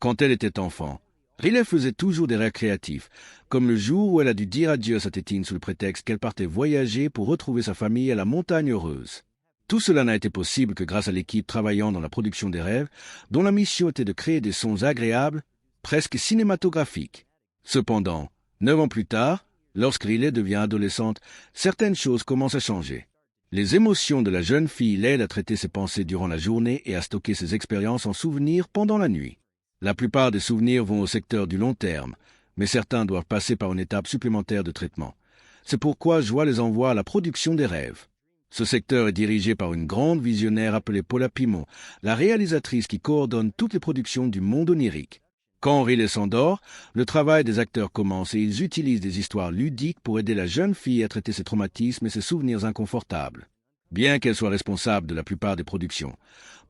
Quand elle était enfant, Riley faisait toujours des rêves créatifs, comme le jour où elle a dû dire adieu à sa tétine sous le prétexte qu'elle partait voyager pour retrouver sa famille à la montagne heureuse. Tout cela n'a été possible que grâce à l'équipe travaillant dans la production des rêves, dont la mission était de créer des sons agréables, presque cinématographiques. Cependant, 9 ans plus tard, lorsque Riley devient adolescente, certaines choses commencent à changer. Les émotions de la jeune fille l'aident à traiter ses pensées durant la journée et à stocker ses expériences en souvenirs pendant la nuit. La plupart des souvenirs vont au secteur du long terme, mais certains doivent passer par une étape supplémentaire de traitement. C'est pourquoi Joie les envoie à la production des rêves. Ce secteur est dirigé par une grande visionnaire appelée Paula Pimon, la réalisatrice qui coordonne toutes les productions du monde onirique. Quand Riley s'endort, le travail des acteurs commence et ils utilisent des histoires ludiques pour aider la jeune fille à traiter ses traumatismes et ses souvenirs inconfortables. Bien qu'elle soit responsable de la plupart des productions,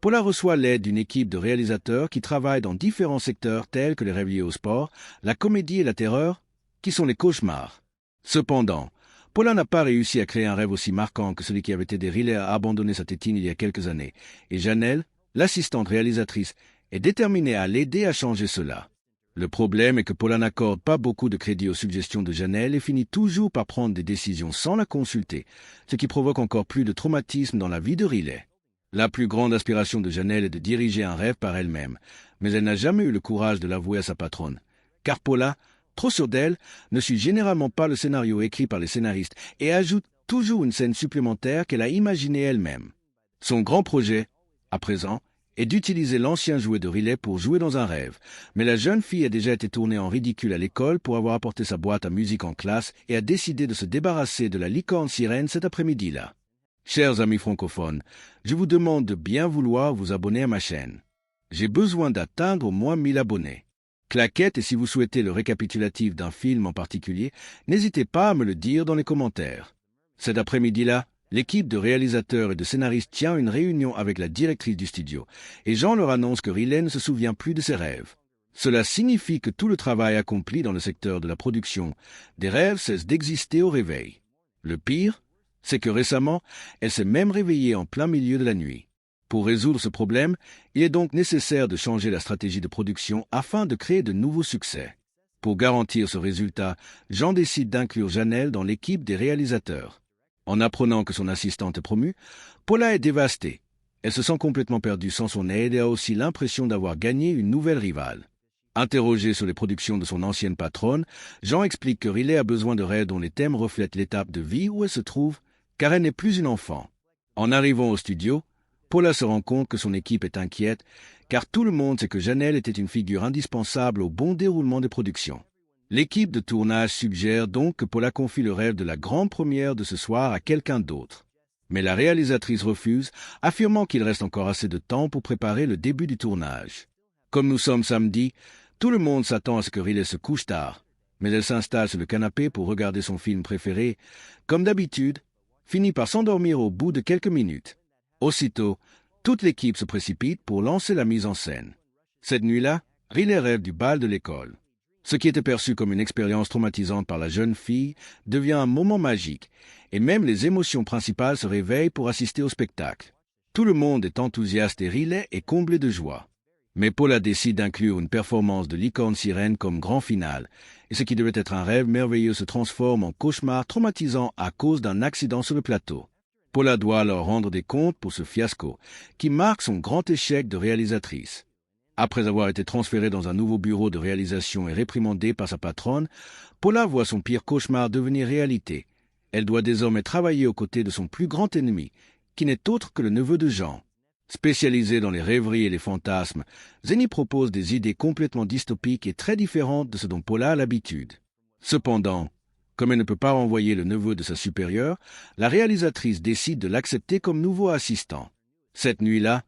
Paula reçoit l'aide d'une équipe de réalisateurs qui travaillent dans différents secteurs tels que les rêves liés au sport, la comédie et la terreur, qui sont les cauchemars. Cependant, Paula n'a pas réussi à créer un rêve aussi marquant que celui qui avait aidé Riley à abandonner sa tétine il y a quelques années, et Janelle, l'assistante réalisatrice, est déterminée à l'aider à changer cela. Le problème est que Paula n'accorde pas beaucoup de crédit aux suggestions de Janelle et finit toujours par prendre des décisions sans la consulter, ce qui provoque encore plus de traumatisme dans la vie de Riley. La plus grande aspiration de Janelle est de diriger un rêve par elle-même, mais elle n'a jamais eu le courage de l'avouer à sa patronne. Car Paula, trop sûre d'elle, ne suit généralement pas le scénario écrit par les scénaristes et ajoute toujours une scène supplémentaire qu'elle a imaginée elle-même. Son grand projet, à présent, est d'utiliser l'ancien jouet de Riley pour jouer dans un rêve, mais la jeune fille a déjà été tournée en ridicule à l'école pour avoir apporté sa boîte à musique en classe et a décidé de se débarrasser de la licorne sirène cet après-midi-là. Chers amis francophones, je vous demande de bien vouloir vous abonner à ma chaîne. J'ai besoin d'atteindre au moins 1000 abonnés. Claquette, et si vous souhaitez le récapitulatif d'un film en particulier, n'hésitez pas à me le dire dans les commentaires. Cet après-midi-là, l'équipe de réalisateurs et de scénaristes tient une réunion avec la directrice du studio, et Jean leur annonce que Riley ne se souvient plus de ses rêves. Cela signifie que tout le travail accompli dans le secteur de la production des rêves cesse d'exister au réveil. Le pire, c'est que récemment, elle s'est même réveillée en plein milieu de la nuit. Pour résoudre ce problème, il est donc nécessaire de changer la stratégie de production afin de créer de nouveaux succès. Pour garantir ce résultat, Jean décide d'inclure Janelle dans l'équipe des réalisateurs. En apprenant que son assistante est promue, Paula est dévastée. Elle se sent complètement perdue sans son aide et a aussi l'impression d'avoir gagné une nouvelle rivale. Interrogé sur les productions de son ancienne patronne, Jean explique que Riley a besoin de rêves dont les thèmes reflètent l'étape de vie où elle se trouve, car elle n'est plus une enfant. En arrivant au studio, Paula se rend compte que son équipe est inquiète, car tout le monde sait que Janelle était une figure indispensable au bon déroulement des productions. L'équipe de tournage suggère donc que Paula confie le rêve de la grande première de ce soir à quelqu'un d'autre. Mais la réalisatrice refuse, affirmant qu'il reste encore assez de temps pour préparer le début du tournage. Comme nous sommes samedi, tout le monde s'attend à ce que Riley se couche tard, mais elle s'installe sur le canapé pour regarder son film préféré. Comme d'habitude, finit par s'endormir au bout de quelques minutes. Aussitôt, toute l'équipe se précipite pour lancer la mise en scène. Cette nuit-là, Riley rêve du bal de l'école. Ce qui était perçu comme une expérience traumatisante par la jeune fille devient un moment magique, et même les émotions principales se réveillent pour assister au spectacle. Tout le monde est enthousiaste et Riley est comblé de joie. Mais Paula décide d'inclure une performance de licorne sirène comme grand final, et ce qui devait être un rêve merveilleux se transforme en cauchemar traumatisant à cause d'un accident sur le plateau. Paula doit alors rendre des comptes pour ce fiasco, qui marque son grand échec de réalisatrice. Après avoir été transférée dans un nouveau bureau de réalisation et réprimandée par sa patronne, Paula voit son pire cauchemar devenir réalité. Elle doit désormais travailler aux côtés de son plus grand ennemi, qui n'est autre que le neveu de Jean. Spécialisé dans les rêveries et les fantasmes, Zeni propose des idées complètement dystopiques et très différentes de ce dont Paula a l'habitude. Cependant, comme elle ne peut pas renvoyer le neveu de sa supérieure, la réalisatrice décide de l'accepter comme nouveau assistant. Cette nuit-là,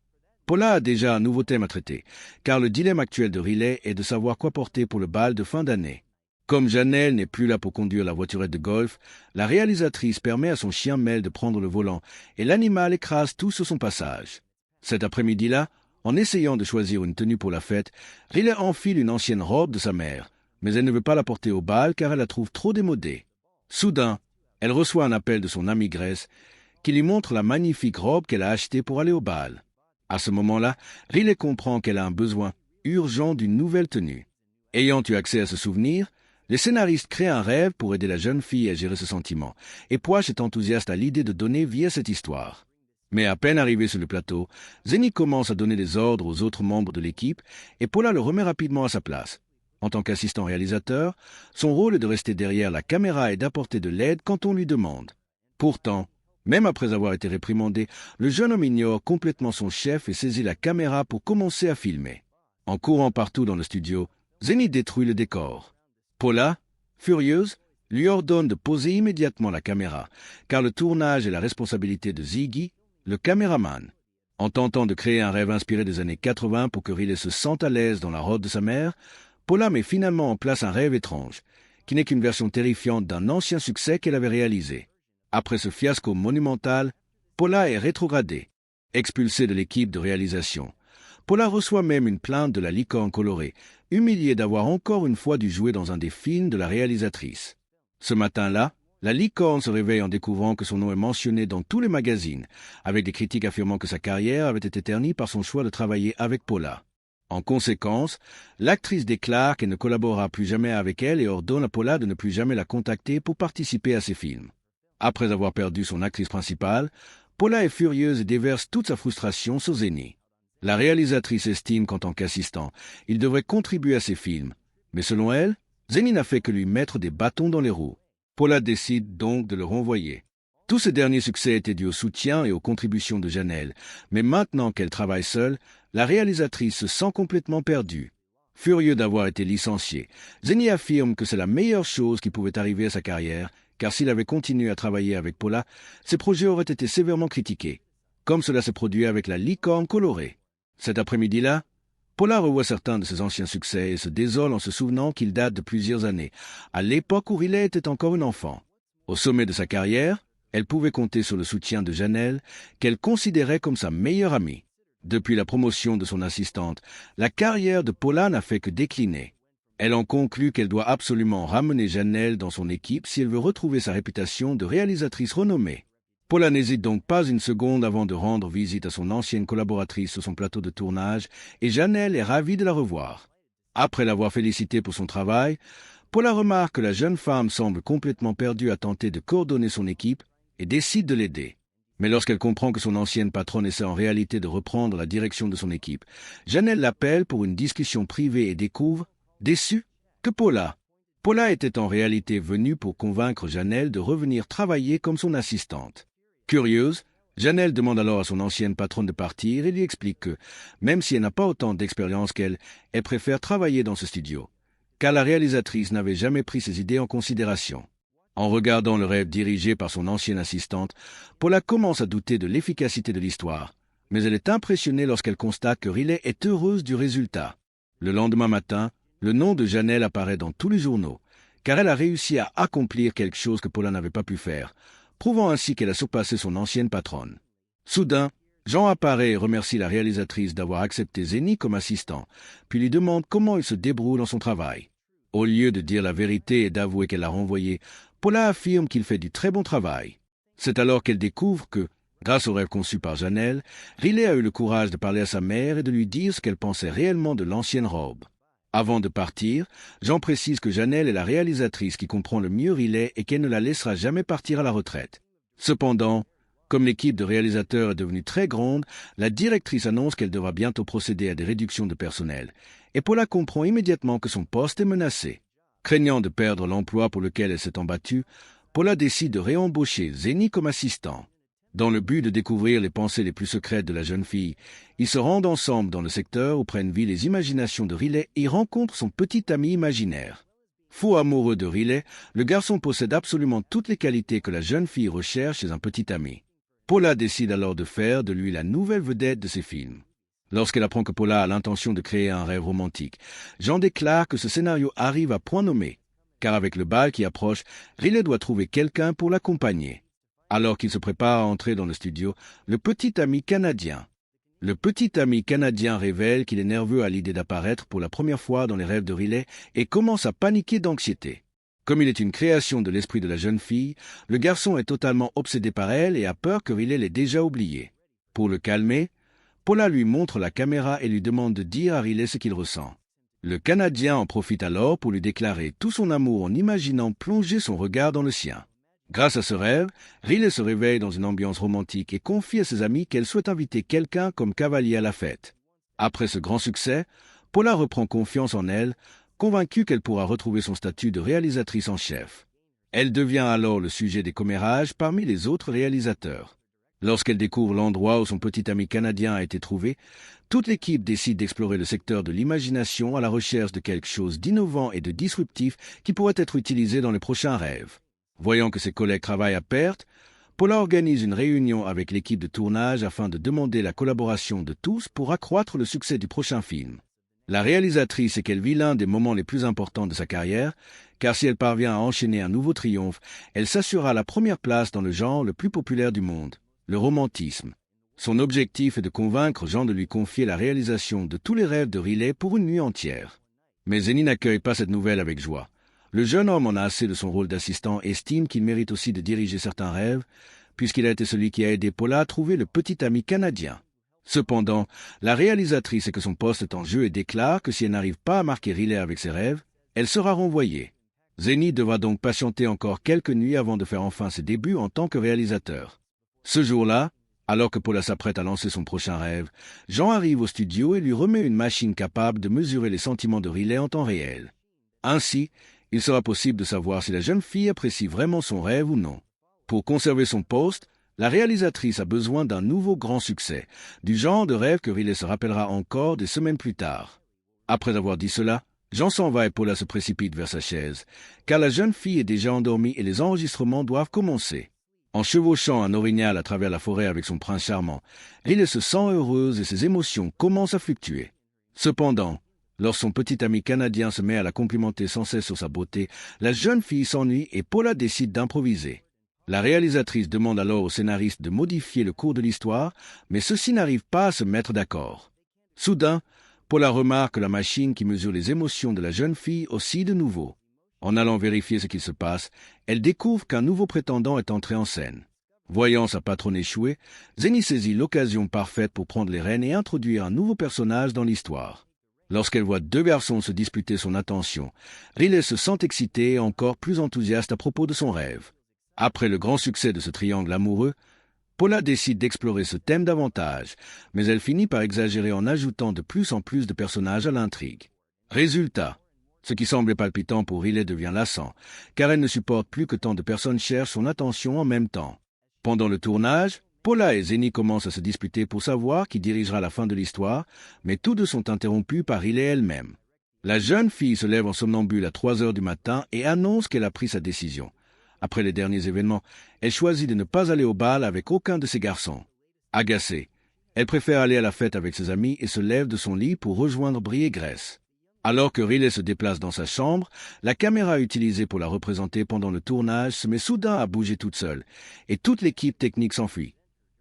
Paula a déjà un nouveau thème à traiter, car le dilemme actuel de Riley est de savoir quoi porter pour le bal de fin d'année. Comme Janelle n'est plus là pour conduire la voiturette de golf, la réalisatrice permet à son chien Mel de prendre le volant, et l'animal écrase tout sur son passage. Cet après-midi-là, en essayant de choisir une tenue pour la fête, Riley enfile une ancienne robe de sa mère, mais elle ne veut pas la porter au bal car elle la trouve trop démodée. Soudain, elle reçoit un appel de son amie Grace, qui lui montre la magnifique robe qu'elle a achetée pour aller au bal. À ce moment-là, Riley comprend qu'elle a un besoin, urgent d'une nouvelle tenue. Ayant eu accès à ce souvenir, les scénaristes créent un rêve pour aider la jeune fille à gérer ce sentiment, et Poache est enthousiaste à l'idée de donner vie à cette histoire. Mais à peine arrivé sur le plateau, Zeni commence à donner des ordres aux autres membres de l'équipe, et Paula le remet rapidement à sa place. En tant qu'assistant réalisateur, son rôle est de rester derrière la caméra et d'apporter de l'aide quand on lui demande. Pourtant, même après avoir été réprimandé, le jeune homme ignore complètement son chef et saisit la caméra pour commencer à filmer. En courant partout dans le studio, Zeni détruit le décor. Paula, furieuse, lui ordonne de poser immédiatement la caméra, car le tournage est la responsabilité de Ziggy, le caméraman. En tentant de créer un rêve inspiré des années 80 pour que Riley se sente à l'aise dans la robe de sa mère, Paula met finalement en place un rêve étrange, qui n'est qu'une version terrifiante d'un ancien succès qu'elle avait réalisé. Après ce fiasco monumental, Paula est rétrogradée, expulsée de l'équipe de réalisation. Paula reçoit même une plainte de la licorne colorée, humiliée d'avoir encore une fois dû jouer dans un des films de la réalisatrice. Ce matin-là, la licorne se réveille en découvrant que son nom est mentionné dans tous les magazines, avec des critiques affirmant que sa carrière avait été ternie par son choix de travailler avec Paula. En conséquence, l'actrice déclare qu'elle ne collaborera plus jamais avec elle et ordonne à Paula de ne plus jamais la contacter pour participer à ses films. Après avoir perdu son actrice principale, Paula est furieuse et déverse toute sa frustration sur Zeni. La réalisatrice estime qu'en tant qu'assistant, il devrait contribuer à ses films, mais selon elle, Zeni n'a fait que lui mettre des bâtons dans les roues. Paula décide donc de le renvoyer. Tous ces derniers succès étaient dus au soutien et aux contributions de Janelle, mais maintenant qu'elle travaille seule, la réalisatrice se sent complètement perdue. Furieux d'avoir été licencié, Zeni affirme que c'est la meilleure chose qui pouvait arriver à sa carrière, car s'il avait continué à travailler avec Paula, ses projets auraient été sévèrement critiqués, comme cela s'est produit avec la licorne colorée. Cet après-midi-là, Paula revoit certains de ses anciens succès et se désole en se souvenant qu'ils datent de plusieurs années, à l'époque où Riley était encore une enfant. Au sommet de sa carrière, elle pouvait compter sur le soutien de Janelle, qu'elle considérait comme sa meilleure amie. Depuis la promotion de son assistante, la carrière de Paula n'a fait que décliner. Elle en conclut qu'elle doit absolument ramener Janelle dans son équipe si elle veut retrouver sa réputation de réalisatrice renommée. Paula n'hésite donc pas une seconde avant de rendre visite à son ancienne collaboratrice sur son plateau de tournage, et Janelle est ravie de la revoir. Après l'avoir félicitée pour son travail, Paula remarque que la jeune femme semble complètement perdue à tenter de coordonner son équipe et décide de l'aider. Mais lorsqu'elle comprend que son ancienne patronne essaie en réalité de reprendre la direction de son équipe, Janelle l'appelle pour une discussion privée et découvre, déçue, que Paula était en réalité venue pour convaincre Janelle de revenir travailler comme son assistante. Curieuse, Janelle demande alors à son ancienne patronne de partir et lui explique que, même si elle n'a pas autant d'expérience qu'elle, elle préfère travailler dans ce studio, car la réalisatrice n'avait jamais pris ses idées en considération. En regardant le rêve dirigé par son ancienne assistante, Paula commence à douter de l'efficacité de l'histoire, mais elle est impressionnée lorsqu'elle constate que Riley est heureuse du résultat. Le lendemain matin, le nom de Janelle apparaît dans tous les journaux, car elle a réussi à accomplir quelque chose que Paula n'avait pas pu faire, prouvant ainsi qu'elle a surpassé son ancienne patronne. Soudain, Jean apparaît et remercie la réalisatrice d'avoir accepté Zeni comme assistant, puis lui demande comment il se débrouille dans son travail. Au lieu de dire la vérité et d'avouer qu'elle l'a renvoyé, Paula affirme qu'il fait du très bon travail. C'est alors qu'elle découvre que, grâce au rêve conçu par Janelle, Riley a eu le courage de parler à sa mère et de lui dire ce qu'elle pensait réellement de l'ancienne robe. Avant de partir, Jean précise que Janelle est la réalisatrice qui comprend le mieux Riley et qu'elle ne la laissera jamais partir à la retraite. Cependant, comme l'équipe de réalisateurs est devenue très grande, la directrice annonce qu'elle devra bientôt procéder à des réductions de personnel, et Paula comprend immédiatement que son poste est menacé. Craignant de perdre l'emploi pour lequel elle s'est embattue, Paula décide de réembaucher Zeni comme assistant. Dans le but de découvrir les pensées les plus secrètes de la jeune fille, ils se rendent ensemble dans le secteur où prennent vie les imaginations de Riley et rencontrent son petit ami imaginaire. Fou amoureux de Riley, le garçon possède absolument toutes les qualités que la jeune fille recherche chez un petit ami. Paula décide alors de faire de lui la nouvelle vedette de ses films. Lorsqu'elle apprend que Paula a l'intention de créer un rêve romantique, Jean déclare que ce scénario arrive à point nommé, car avec le bal qui approche, Riley doit trouver quelqu'un pour l'accompagner. Alors qu'il se prépare à entrer dans le studio, le petit ami canadien révèle qu'il est nerveux à l'idée d'apparaître pour la première fois dans les rêves de Riley et commence à paniquer d'anxiété. Comme il est une création de l'esprit de la jeune fille, le garçon est totalement obsédé par elle et a peur que Riley l'ait déjà oubliée. Pour le calmer, Paula lui montre la caméra et lui demande de dire à Riley ce qu'il ressent. Le Canadien en profite alors pour lui déclarer tout son amour en imaginant plonger son regard dans le sien. Grâce à ce rêve, Riley se réveille dans une ambiance romantique et confie à ses amis qu'elle souhaite inviter quelqu'un comme cavalier à la fête. Après ce grand succès, Paula reprend confiance en elle, convaincue qu'elle pourra retrouver son statut de réalisatrice en chef. Elle devient alors le sujet des commérages parmi les autres réalisateurs. Lorsqu'elle découvre l'endroit où son petit ami canadien a été trouvé, toute l'équipe décide d'explorer le secteur de l'imagination à la recherche de quelque chose d'innovant et de disruptif qui pourrait être utilisé dans les prochains rêves. Voyant que ses collègues travaillent à perte, Paula organise une réunion avec l'équipe de tournage afin de demander la collaboration de tous pour accroître le succès du prochain film. La réalisatrice sait qu'elle vit l'un des moments les plus importants de sa carrière, car si elle parvient à enchaîner un nouveau triomphe, elle s'assurera la première place dans le genre le plus populaire du monde, le romantisme. Son objectif est de convaincre Jean de lui confier la réalisation de tous les rêves de Riley pour une nuit entière. Mais Zeni n'accueille pas cette nouvelle avec joie. Le jeune homme en a assez de son rôle d'assistant et estime qu'il mérite aussi de diriger certains rêves, puisqu'il a été celui qui a aidé Paula à trouver le petit ami canadien. Cependant, la réalisatrice sait que son poste est en jeu et déclare que si elle n'arrive pas à marquer Riley avec ses rêves, elle sera renvoyée. Zeni devra donc patienter encore quelques nuits avant de faire enfin ses débuts en tant que réalisateur. Ce jour-là, alors que Paula s'apprête à lancer son prochain rêve, Jean arrive au studio et lui remet une machine capable de mesurer les sentiments de Riley en temps réel. Ainsi, il sera possible de savoir si la jeune fille apprécie vraiment son rêve ou non. Pour conserver son poste, la réalisatrice a besoin d'un nouveau grand succès, du genre de rêve que Riley se rappellera encore des semaines plus tard. Après avoir dit cela, Jean s'en va et Paula se précipite vers sa chaise, car la jeune fille est déjà endormie et les enregistrements doivent commencer. En chevauchant un orignal à travers la forêt avec son prince charmant, Riley se sent heureuse et ses émotions commencent à fluctuer. Cependant, lorsque son petit ami canadien se met à la complimenter sans cesse sur sa beauté, la jeune fille s'ennuie et Paula décide d'improviser. La réalisatrice demande alors au scénariste de modifier le cours de l'histoire, mais ceux-ci n'arrivent pas à se mettre d'accord. Soudain, Paula remarque que la machine qui mesure les émotions de la jeune fille oscille de nouveau. En allant vérifier ce qu'il se passe, elle découvre qu'un nouveau prétendant est entré en scène. Voyant sa patronne échouer, Zeni saisit l'occasion parfaite pour prendre les rênes et introduire un nouveau personnage dans l'histoire. Lorsqu'elle voit deux garçons se disputer son attention, Riley se sent excitée et encore plus enthousiaste à propos de son rêve. Après le grand succès de ce triangle amoureux, Paula décide d'explorer ce thème davantage, mais elle finit par exagérer en ajoutant de plus en plus de personnages à l'intrigue. Résultat, ce qui semblait palpitant pour Riley devient lassant, car elle ne supporte plus que tant de personnes cherchent son attention en même temps. Pendant le tournage, Paula et Zeni commencent à se disputer pour savoir qui dirigera la fin de l'histoire, mais tous deux sont interrompus par Riley elle-même. La jeune fille se lève en somnambule à 3 heures du matin et annonce qu'elle a pris sa décision. Après les derniers événements, elle choisit de ne pas aller au bal avec aucun de ses garçons. Agacée, elle préfère aller à la fête avec ses amis et se lève de son lit pour rejoindre Brie et Grace. Alors que Riley se déplace dans sa chambre, la caméra utilisée pour la représenter pendant le tournage se met soudain à bouger toute seule, et toute l'équipe technique s'enfuit,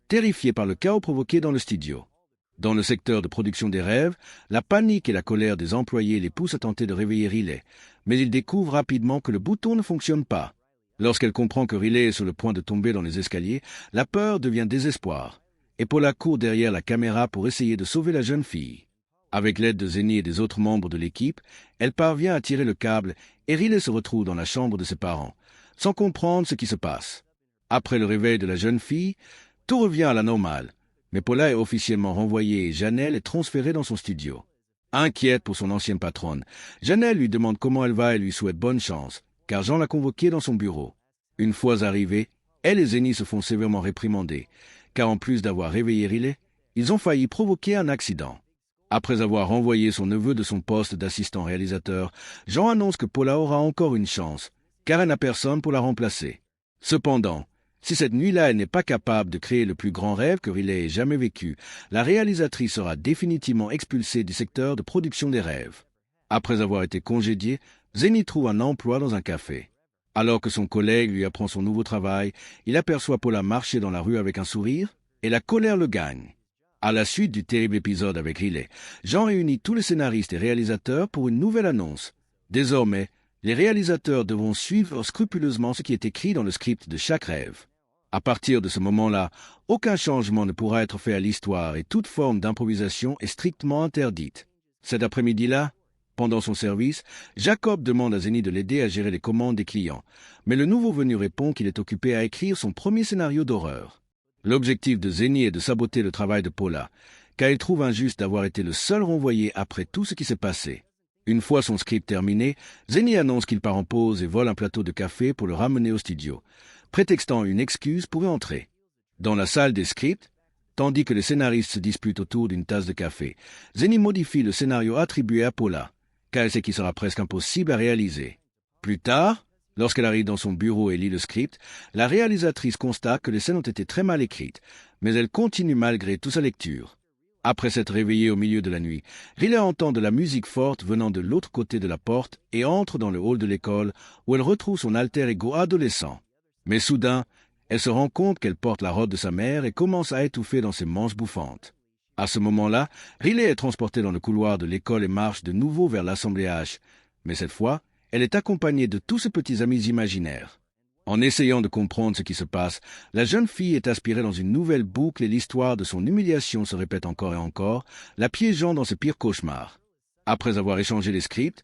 terrifiée par le chaos provoqué dans le studio. Dans le secteur de production des rêves, la panique et la colère des employés les poussent à tenter de réveiller Riley, mais ils découvrent rapidement que le bouton ne fonctionne pas. Lorsqu'elle comprend que Riley est sur le point de tomber dans les escaliers, la peur devient désespoir, et Paula court derrière la caméra pour essayer de sauver la jeune fille. Avec l'aide de Zeni et des autres membres de l'équipe, elle parvient à tirer le câble et Riley se retrouve dans la chambre de ses parents, sans comprendre ce qui se passe. Après le réveil de la jeune fille, tout revient à la normale, mais Paula est officiellement renvoyée et Janelle est transférée dans son studio. Inquiète pour son ancienne patronne, Janelle lui demande comment elle va et lui souhaite bonne chance, car Jean l'a convoquée dans son bureau. Une fois arrivés, elle et Zeni se font sévèrement réprimander, car en plus d'avoir réveillé Riley, ils ont failli provoquer un accident. Après avoir renvoyé son neveu de son poste d'assistant réalisateur, Jean annonce que Paula aura encore une chance, car elle n'a personne pour la remplacer. Cependant, si cette nuit-là elle n'est pas capable de créer le plus grand rêve que Riley ait jamais vécu, la réalisatrice sera définitivement expulsée du secteur de production des rêves. Après avoir été congédiée, Zeni trouve un emploi dans un café. Alors que son collègue lui apprend son nouveau travail, il aperçoit Paula marcher dans la rue avec un sourire, et la colère le gagne. À la suite du terrible épisode avec Riley, Jean réunit tous les scénaristes et réalisateurs pour une nouvelle annonce. Désormais, les réalisateurs devront suivre scrupuleusement ce qui est écrit dans le script de chaque rêve. À partir de ce moment-là, aucun changement ne pourra être fait à l'histoire et toute forme d'improvisation est strictement interdite. Cet après-midi-là, pendant son service, Jacob demande à Zeni de l'aider à gérer les commandes des clients, mais le nouveau venu répond qu'il est occupé à écrire son premier scénario d'horreur. L'objectif de Zeni est de saboter le travail de Paula, car il trouve injuste d'avoir été le seul renvoyé après tout ce qui s'est passé. Une fois son script terminé, Zeni annonce qu'il part en pause et vole un plateau de café pour le ramener au studio, prétextant une excuse pour y entrer. Dans la salle des scripts, tandis que les scénaristes se disputent autour d'une tasse de café, Zeni modifie le scénario attribué à Paula, car elle sait qu'il sera presque impossible à réaliser. Plus tard, lorsqu'elle arrive dans son bureau et lit le script, la réalisatrice constate que les scènes ont été très mal écrites, mais elle continue malgré toute sa lecture. Après s'être réveillée au milieu de la nuit, Riley entend de la musique forte venant de l'autre côté de la porte et entre dans le hall de l'école où elle retrouve son alter ego adolescent. Mais soudain, elle se rend compte qu'elle porte la robe de sa mère et commence à étouffer dans ses manches bouffantes. À ce moment-là, Riley est transportée dans le couloir de l'école et marche de nouveau vers l'Assemblée H, mais cette fois, elle est accompagnée de tous ses petits amis imaginaires. En essayant de comprendre ce qui se passe, la jeune fille est aspirée dans une nouvelle boucle et l'histoire de son humiliation se répète encore et encore, la piégeant dans ses pires cauchemars. Après avoir échangé les scripts,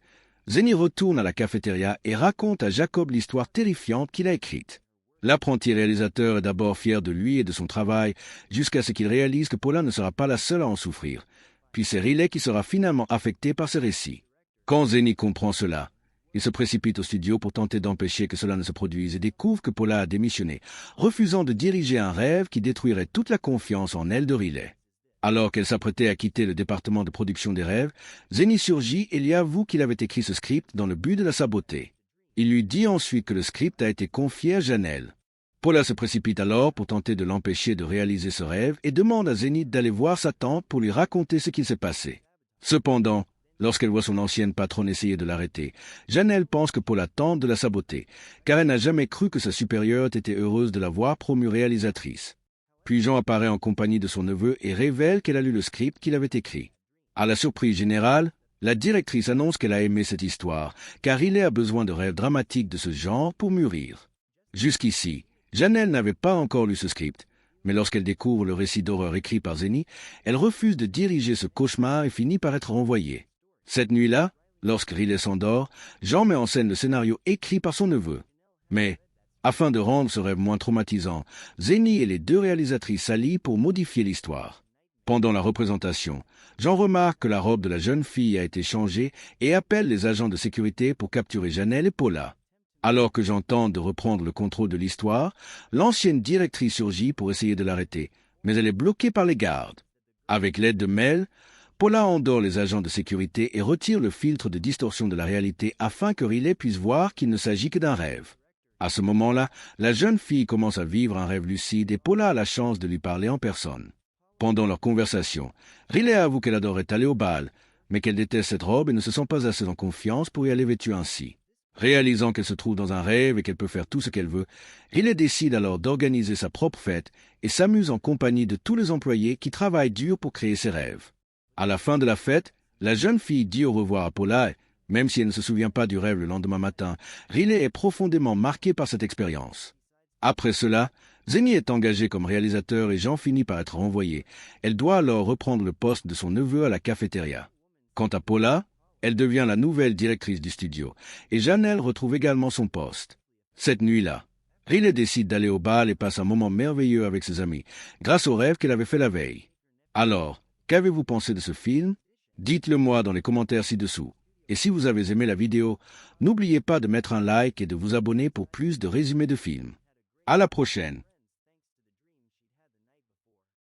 Zeni retourne à la cafétéria et raconte à Jacob l'histoire terrifiante qu'il a écrite. L'apprenti réalisateur est d'abord fier de lui et de son travail, jusqu'à ce qu'il réalise que Paula ne sera pas la seule à en souffrir. Puis c'est Riley qui sera finalement affecté par ce récit. Quand Zeni comprend cela, il se précipite au studio pour tenter d'empêcher que cela ne se produise et découvre que Paula a démissionné, refusant de diriger un rêve qui détruirait toute la confiance en elle de Riley. Alors qu'elle s'apprêtait à quitter le département de production des rêves, Zeni surgit et lui avoue qu'il avait écrit ce script dans le but de la saboter. Il lui dit ensuite que le script a été confié à Janelle. Paula se précipite alors pour tenter de l'empêcher de réaliser ce rêve et demande à Zeni d'aller voir sa tante pour lui raconter ce qu'il s'est passé. Cependant, lorsqu'elle voit son ancienne patronne essayer de l'arrêter, Janelle pense que Paula tente de la saboter, car elle n'a jamais cru que sa supérieure était heureuse de la voir promue réalisatrice. Puis Jean apparaît en compagnie de son neveu et révèle qu'elle a lu le script qu'il avait écrit. À la surprise générale, la directrice annonce qu'elle a aimé cette histoire, car Riley a besoin de rêves dramatiques de ce genre pour mûrir. Jusqu'ici, Janelle n'avait pas encore lu ce script, mais lorsqu'elle découvre le récit d'horreur écrit par Zeni, elle refuse de diriger ce cauchemar et finit par être renvoyée. Cette nuit-là, lorsque Riley s'endort, Jean met en scène le scénario écrit par son neveu. Mais, afin de rendre ce rêve moins traumatisant, Zeni et les deux réalisatrices s'allient pour modifier l'histoire. Pendant la représentation, Jean remarque que la robe de la jeune fille a été changée et appelle les agents de sécurité pour capturer Janelle et Paula. Alors que Jean tente de reprendre le contrôle de l'histoire, l'ancienne directrice surgit pour essayer de l'arrêter, mais elle est bloquée par les gardes. Avec l'aide de Mel, Paula endort les agents de sécurité et retire le filtre de distorsion de la réalité afin que Riley puisse voir qu'il ne s'agit que d'un rêve. À ce moment-là, la jeune fille commence à vivre un rêve lucide et Paula a la chance de lui parler en personne. Pendant leur conversation, Riley avoue qu'elle adorait aller au bal, mais qu'elle déteste cette robe et ne se sent pas assez en confiance pour y aller vêtue ainsi. Réalisant qu'elle se trouve dans un rêve et qu'elle peut faire tout ce qu'elle veut, Riley décide alors d'organiser sa propre fête et s'amuse en compagnie de tous les employés qui travaillent dur pour créer ses rêves. À la fin de la fête, la jeune fille dit au revoir à Paula, même si elle ne se souvient pas du rêve le lendemain matin. Riley est profondément marqué par cette expérience. Après cela, Zeni est engagé comme réalisateur et Jean finit par être renvoyé. Elle doit alors reprendre le poste de son neveu à la cafétéria. Quant à Paula, elle devient la nouvelle directrice du studio, et Janelle retrouve également son poste. Cette nuit-là, Riley décide d'aller au bal et passe un moment merveilleux avec ses amis, grâce au rêve qu'elle avait fait la veille. Alors, qu'avez-vous pensé de ce film? Dites-le moi dans les commentaires ci-dessous. Et si vous avez aimé la vidéo, n'oubliez pas de mettre un like et de vous abonner pour plus de résumés de films. À la prochaine!